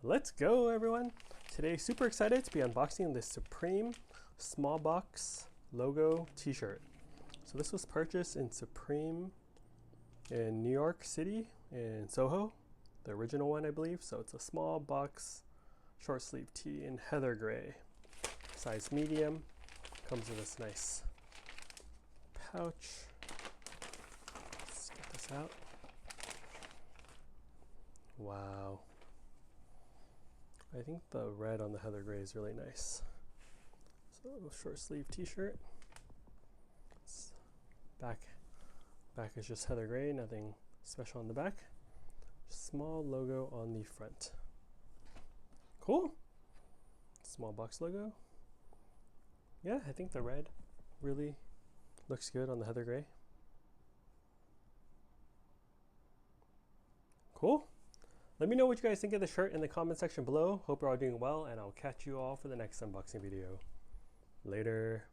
Let's go, everyone. Today, super excited to be unboxing this Supreme small box logo t-shirt. So this was purchased in Supreme in New York City in Soho, the original one, I believe. So it's a small box short sleeve tee in heather gray, size medium. Comes with this nice pouch. Let's get this out. Wow. I think the red on the heather gray is really nice. So short sleeve t-shirt. Back is just heather gray, nothing special on the back. Small logo on the front. Cool. Small box logo. Yeah, I think the red really looks good on the heather gray. Cool. Let me know what you guys think of the shirt in the comment section below. Hope you're all doing well, and I'll catch you all for the next unboxing video. Later.